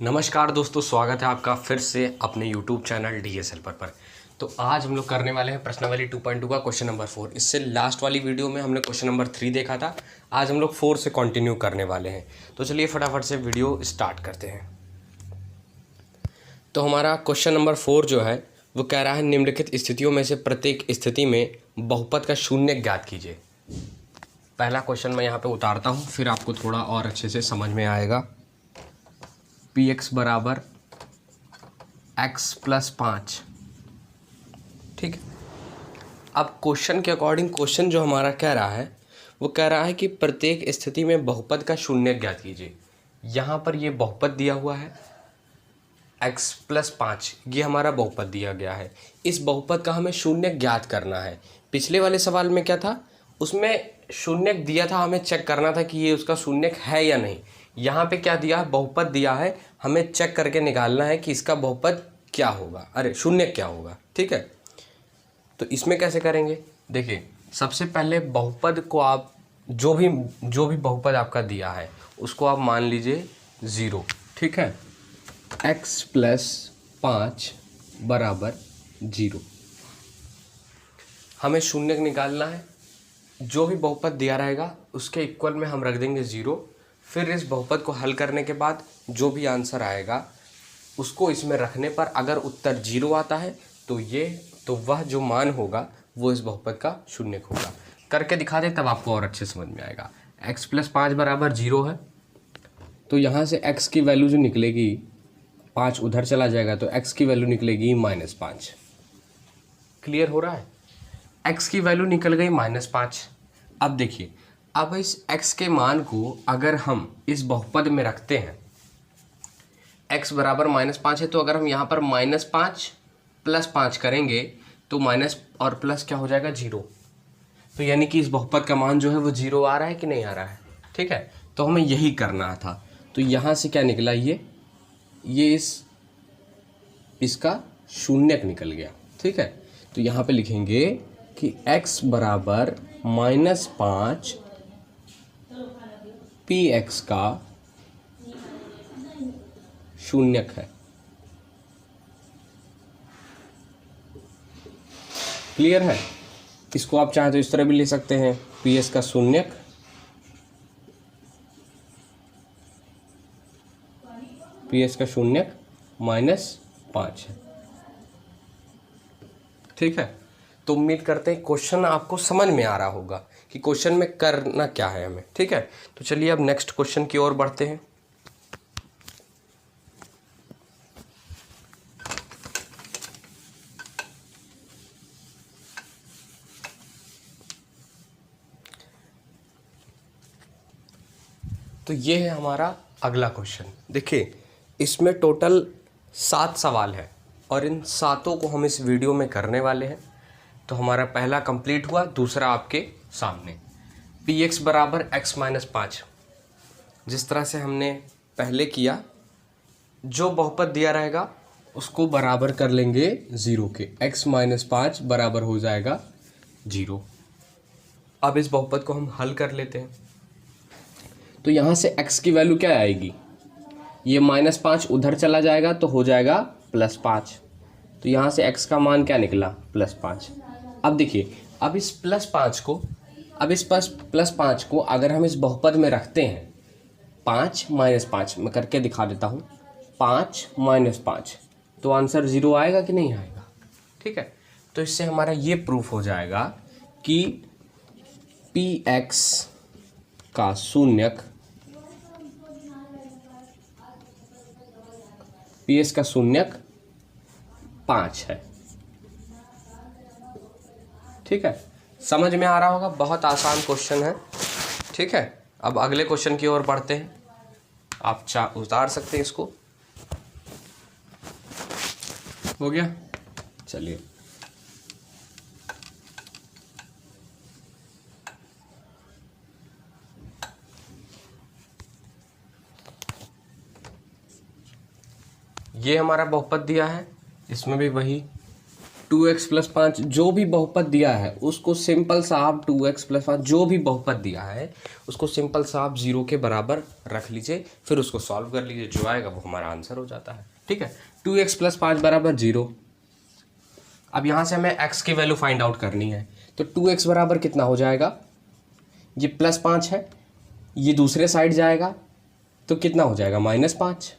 नमस्कार दोस्तों, स्वागत है आपका फिर से अपने YouTube चैनल DS हेल्पर पर। तो आज हम लोग करने वाले हैं प्रश्नावली 2.2 का क्वेश्चन नंबर 4। इससे लास्ट वाली वीडियो में हमने क्वेश्चन नंबर 3 देखा था। आज हम लोग 4 से कंटिन्यू करने वाले हैं। तो चलिए फटाफट से वीडियो स्टार्ट करते हैं। तो हमारा क्वेश्चन नंबर 4 जो है वो कह रहा है निम्नलिखित स्थितियों में से प्रत्येक स्थिति में बहुपद का शून्य ज्ञात कीजिए। पहला क्वेश्चन मैं यहाँ पे उतारता हूँ, फिर आपको थोड़ा और अच्छे से समझ में आएगा। px बराबर x प्लस 5, ठीक है। अब क्वेश्चन के अकॉर्डिंग क्वेश्चन जो हमारा कह रहा है वो कह रहा है कि प्रत्येक स्थिति में बहुपद का शून्य ज्ञात कीजिए। यहाँ पर ये बहुपद दिया हुआ है x प्लस 5, ये हमारा बहुपद दिया गया है। इस बहुपद का हमें शून्य ज्ञात करना है। पिछले वाले सवाल में क्या था, उसमें शून्य दिया था, हमें चेक करना था कि ये उसका शून्य है या नहीं। यहाँ पे क्या दिया है, बहुपद दिया है, हमें चेक करके निकालना है कि इसका बहुपद क्या होगा, अरे शून्य क्या होगा, ठीक है। तो इसमें कैसे करेंगे, देखिए सबसे पहले बहुपद को आप जो भी बहुपद आपका दिया है उसको आप मान लीजिए 0, ठीक है। x प्लस 5 बराबर 0, हमें शून्य निकालना है। जो भी बहुपद दिया रहेगा उसके इक्वल में हम रख देंगे 0। फिर इस बहुपद को हल करने के बाद जो भी आंसर आएगा उसको इसमें रखने पर अगर उत्तर 0 आता है तो वह जो मान होगा वो इस बहुपद का शून्य होगा। करके दिखा दे तब आपको और अच्छे समझ में आएगा। x प्लस 5 बराबर 0 है, तो यहाँ से x की वैल्यू जो निकलेगी, 5 उधर चला जाएगा तो x की वैल्यू निकलेगी -5। क्लियर हो रहा है, x की वैल्यू निकल गई -5। अब देखिए, अब इस x के मान को अगर हम इस बहुपद में रखते हैं, x बराबर -5 है, तो अगर हम यहाँ पर -5 प्लस 5 करेंगे तो माइनस और प्लस क्या हो जाएगा, 0। तो यानी कि इस बहुपद का मान जो है वो 0 आ रहा है कि नहीं आ रहा है, ठीक है। तो हमें यही करना था। तो यहाँ से क्या निकला, ये इसका शून्यक निकल गया, ठीक है। तो यहाँ पे लिखेंगे कि x बराबर -5 px का शून्यक है। क्लियर है। इसको आप चाहे तो इस तरह भी लिख सकते हैं, px का शून्यक -5 है, ठीक है। तो उम्मीद करते हैं क्वेश्चन आपको समझ में आ रहा होगा कि क्वेश्चन में करना क्या है हमें, ठीक है। तो चलिए अब नेक्स्ट क्वेश्चन की ओर बढ़ते हैं। तो ये है हमारा अगला क्वेश्चन। देखिए इसमें टोटल 7 सवाल है और इन 7 को हम इस वीडियो में करने वाले हैं। तो हमारा पहला कंप्लीट हुआ, दूसरा आपके सामने। px बराबर x माइनस 5, जिस तरह से हमने पहले किया, जो बहुपद दिया रहेगा उसको बराबर कर लेंगे 0 के। x माइनस 5 बराबर हो जाएगा 0। अब इस बहुपद को हम हल कर लेते हैं। तो यहाँ से x की वैल्यू क्या आएगी, ये -5 उधर चला जाएगा तो हो जाएगा +5। तो यहाँ से x का मान क्या निकला, +5। अब देखिए, अब इस +5 को अगर हम इस बहुपद में रखते हैं, 5 - 5 मैं करके दिखा देता हूँ, 5 - 5, तो आंसर 0 आएगा कि नहीं आएगा, ठीक है। तो इससे हमारा ये प्रूफ हो जाएगा कि px का शून्यक, px का शून्यक 5 है, ठीक है। समझ में आ रहा होगा, बहुत आसान क्वेश्चन है, ठीक है। अब अगले क्वेश्चन की ओर बढ़ते हैं। आप उतार सकते हैं इसको, हो गया। चलिए ये हमारा बहुपद दिया है, इसमें भी वही 2x प्लस 5 जो भी बहुपद दिया है उसको सिंपल सा आप 2x प्लस 5 जो भी बहुपद दिया है उसको सिंपल सा आप 0 के बराबर रख लीजिए, फिर उसको सॉल्व कर लीजिए, जो आएगा वो हमारा आंसर हो जाता है। ठीक है, 2x प्लस 5 बराबर 0। अब यहाँ से हमें x की वैल्यू फाइंड आउट करनी है, तो 2x बराबर कितना हो जाएगा, ये प्लस 5 है, ये दूसरे साइड जाएगा तो कितना हो जाएगा -5,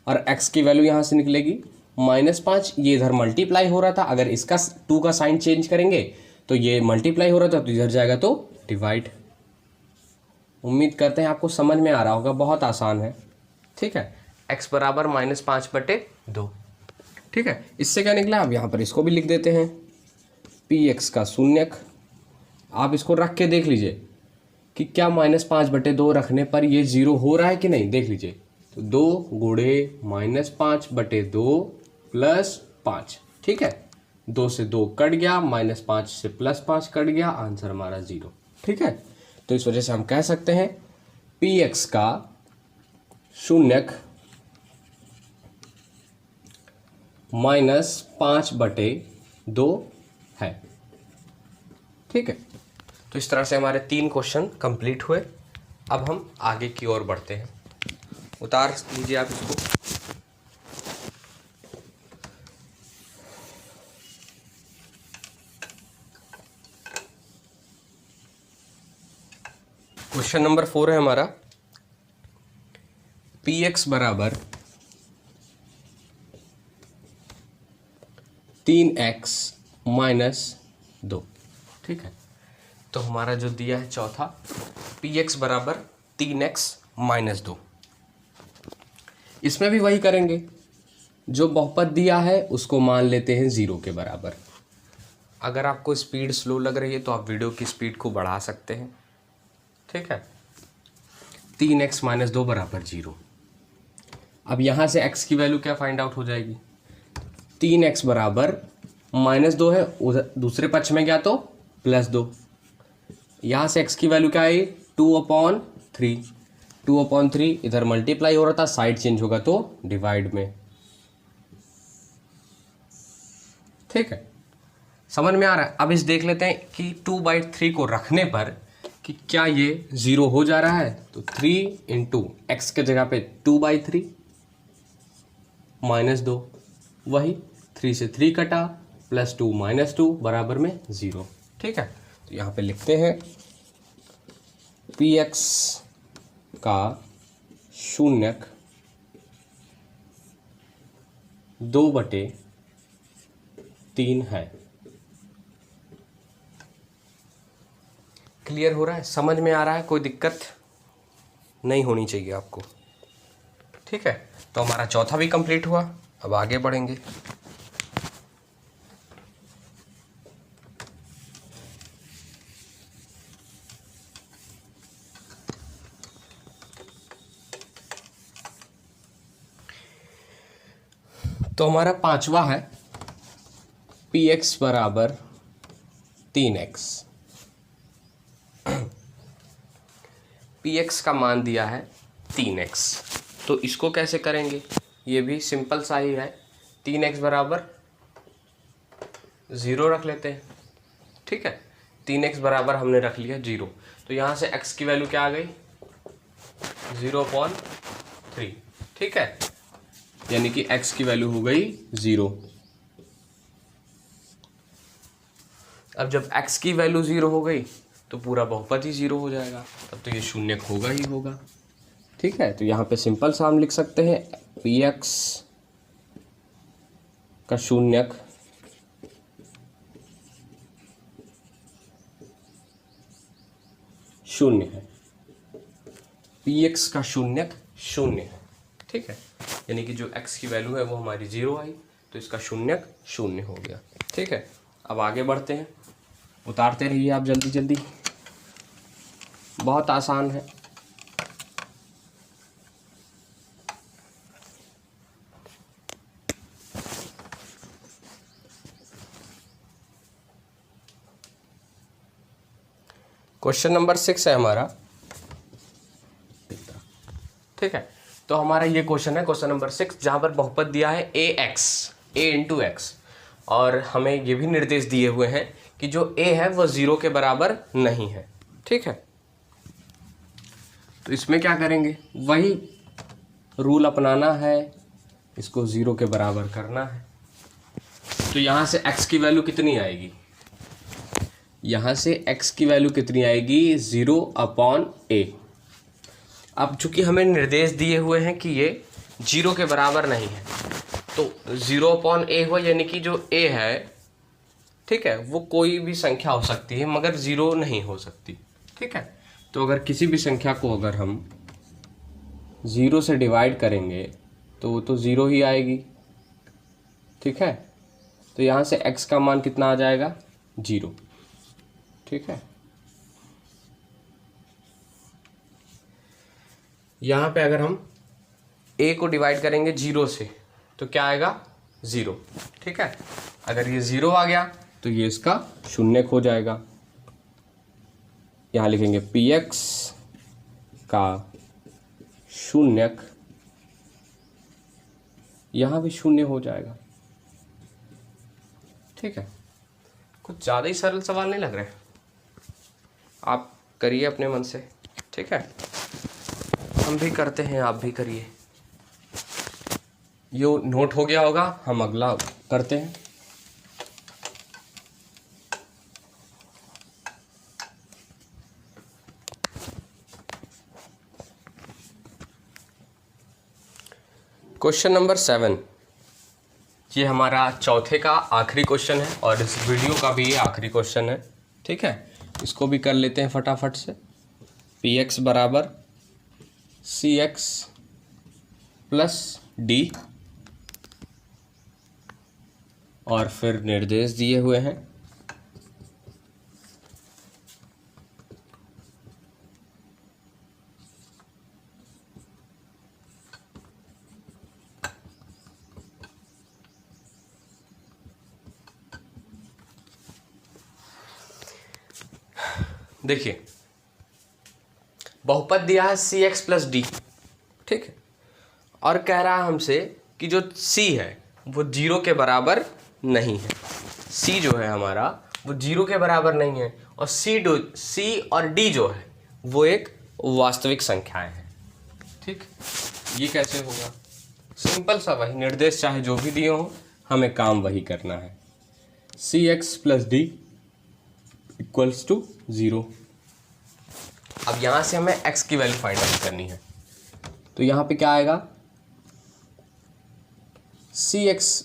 और x की वैल्यू यहाँ से निकलेगी -5। ये इधर मल्टीप्लाई हो रहा था, अगर इसका 2 का साइन चेंज करेंगे तो ये मल्टीप्लाई हो रहा था तो इधर जाएगा तो डिवाइड। उम्मीद करते हैं आपको समझ में आ रहा होगा, बहुत आसान है। ठीक है, x बराबर -5/2। ठीक है, इससे क्या निकला, अब यहाँ पर इसको भी लिख देते हैं, px का शून्यक। आप इसको रख के देख लीजिए कि क्या -5/2 रखने पर ये 0 हो रहा है कि नहीं, देख लीजिए। तो 2 गुणे -5/2 प्लस 5। ठीक है, 2 से 2 कट गया, -5 से +5 कट गया, आंसर हमारा 0। ठीक है, तो इस वजह से हम कह सकते हैं px का शून्यक -5/2 है। ठीक है, तो इस तरह से हमारे 3 क्वेश्चन कंप्लीट हुए। अब हम आगे की ओर बढ़ते हैं। उतार लीजिए आप इसको। क्वेश्चन नंबर 4 है हमारा, px बराबर 3x - 2। ठीक है, तो हमारा जो दिया है चौथा, px बराबर 3x - 2। इसमें भी वही करेंगे, जो बहुपद दिया है उसको मान लेते हैं 0 के बराबर। अगर आपको स्पीड स्लो लग रही है तो आप वीडियो की स्पीड को बढ़ा सकते हैं। ठीक है, 3x - 2 बराबर 0। अब यहाँ से x की वैल्यू क्या फाइंड आउट हो जाएगी, 3x बराबर -2 है, उधर दूसरे पक्ष में गया तो +2। यहाँ से x की वैल्यू क्या आई, 2/3। 2/3 इधर मल्टीप्लाई हो रहा था, साइड चेंज होगा तो डिवाइड में। ठीक है, समझ में आ रहा है। अब इस देख लेते हैं कि 2/3 को रखने पर कि क्या ये 0 हो जा रहा है, तो 3 × x के जगह पे 2/3 -2, वही 3 से 3 कटा, +2 -2 बराबर में 0। ठीक है, तो यहाँ पे लिखते हैं px का शून्यक 2/3 है। क्लियर हो रहा है, समझ में आ रहा है, कोई दिक्कत नहीं होनी चाहिए आपको। ठीक है, तो हमारा चौथा भी कंप्लीट हुआ। अब आगे बढ़ेंगे। तो हमारा पांचवा है px बराबर 3x। px का मान दिया है 3x, तो इसको कैसे करेंगे, ये भी सिंपल सा ही है। 3x बराबर 0 रख लेते हैं। ठीक है, 3x बराबर हमने रख लिया 0, तो यहाँ से x की वैल्यू क्या आ गई, 0/3। ठीक है, यानी कि x की वैल्यू हो गई 0। अब जब x की वैल्यू 0 हो गई तो पूरा बहुपद ही 0 हो जाएगा, तब तो ये शून्यक होगा ही होगा। ठीक है, तो यहाँ पे सिंपल सा हम लिख सकते हैं px का शून्यक शून्य है। px का शून्यक 0 है। ठीक है, यानी कि जो x की वैल्यू है वो हमारी 0 आई, तो इसका शून्यक 0 हो गया। ठीक है, अब आगे बढ़ते हैं। उतारते रहिए आप जल्दी जल्दी, बहुत आसान है। क्वेश्चन नंबर 6 है हमारा। ठीक है, तो हमारा ये क्वेश्चन है, क्वेश्चन नंबर 6, जहां पर बहुपद दिया है ax, a × x, और हमें ये भी निर्देश दिए हुए हैं कि जो a है वो 0 के बराबर नहीं है। ठीक है, तो इसमें क्या करेंगे, वही रूल अपनाना है, इसको 0 के बराबर करना है। तो यहाँ से x की वैल्यू कितनी आएगी, यहाँ से x की वैल्यू कितनी आएगी, 0/a। अब चूंकि हमें निर्देश दिए हुए हैं कि ये 0 के बराबर नहीं है, तो 0/a हुआ, यानी कि जो a है, ठीक है, वो कोई भी संख्या हो सकती है मगर 0 नहीं हो सकती। ठीक है, तो अगर किसी भी संख्या को अगर हम 0 से डिवाइड करेंगे तो वो तो 0 ही आएगी। ठीक है, तो यहाँ से x का मान कितना आ जाएगा, 0। ठीक है, यहाँ पे अगर हम a को डिवाइड करेंगे 0 से तो क्या आएगा, 0। ठीक है, अगर ये 0 आ गया तो ये इसका शून्यक हो जाएगा। यहाँ लिखेंगे px का शून्यक, यहाँ भी शून्य हो जाएगा। ठीक है, कुछ ज़्यादा ही सरल सवाल नहीं लग रहे, आप करिए अपने मन से। ठीक है, हम भी करते हैं, आप भी करिए। ये नोट हो गया होगा, हम अगला करते हैं। क्वेश्चन नंबर 7, ये हमारा चौथे का आखिरी क्वेश्चन है और इस वीडियो का भी ये आखिरी क्वेश्चन है। ठीक है, इसको भी कर लेते हैं फटाफट से। px बराबर cx प्लस d, और फिर निर्देश दिए हुए हैं देखिए, बहुपद दिया है cx प्लस डी। ठीक है, और कह रहा है हमसे कि जो c है वो 0 के बराबर नहीं है। c जो है हमारा वो 0 के बराबर नहीं है, और c और d जो है वो एक वास्तविक संख्याएं हैं। ठीक, ये कैसे होगा, सिंपल सा वही निर्देश, चाहे जो भी दिए हो हमें काम वही करना है। cx plus D equals to 0। अब यहाँ से हमें x की वैल्यू फाइंड आउट करनी है, तो यहाँ पे क्या आएगा, cx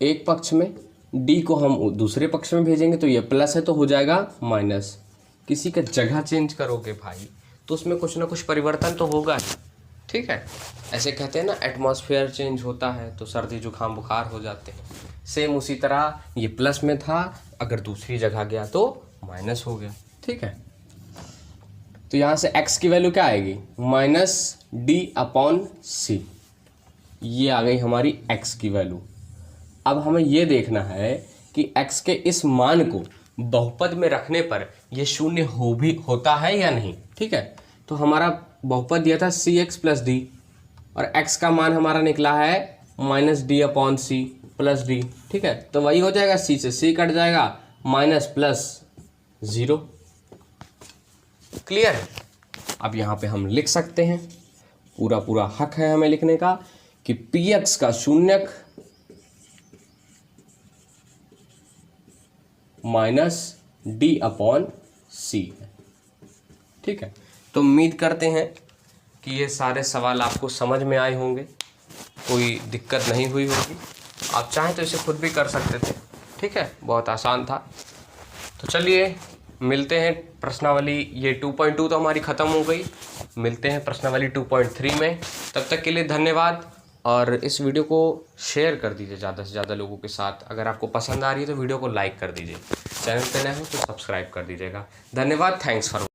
एक पक्ष में, d को हम दूसरे पक्ष में भेजेंगे तो ये प्लस है तो हो जाएगा माइनस। किसी का जगह चेंज करोगे भाई तो उसमें कुछ ना कुछ परिवर्तन तो होगा ही। ठीक है, ऐसे कहते हैं ना, एटमॉस्फेयर चेंज होता है तो सर्दी जुकाम बुखार हो जाते हैं। सेम उसी तरह ये प्लस में था, अगर दूसरी जगह गया तो माइनस हो गया। ठीक है, तो यहाँ से x की वैल्यू क्या आएगी, -d/c। ये आ गई हमारी x की वैल्यू। अब हमें ये देखना है कि x के इस मान को बहुपद में रखने पर ये शून्य होता है या नहीं। ठीक है, तो हमारा बहुपद दिया था cx प्लस डी, और x का मान हमारा निकला है -d/c प्लस डी। ठीक है, तो वही हो जाएगा, c से c कट जाएगा, माइनस प्लस 0। क्लियर है। अब यहाँ पे हम लिख सकते हैं, पूरा हक है हमें लिखने का, कि px का शून्यक -d/c है। ठीक है, तो उम्मीद करते हैं कि ये सारे सवाल आपको समझ में आए होंगे, कोई दिक्कत नहीं हुई होगी। आप चाहें तो इसे खुद भी कर सकते थे। ठीक है, बहुत आसान था। तो चलिए मिलते हैं प्रश्नावली, ये 2.2 तो हमारी ख़त्म हो गई, मिलते हैं प्रश्नावली 2.3 में। तब तक के लिए धन्यवाद, और इस वीडियो को शेयर कर दीजिए ज़्यादा से ज़्यादा लोगों के साथ। अगर आपको पसंद आ रही है तो वीडियो को लाइक कर दीजिए, चैनल पे नए हो तो सब्सक्राइब कर दीजिएगा। धन्यवाद, थैंक्स फॉर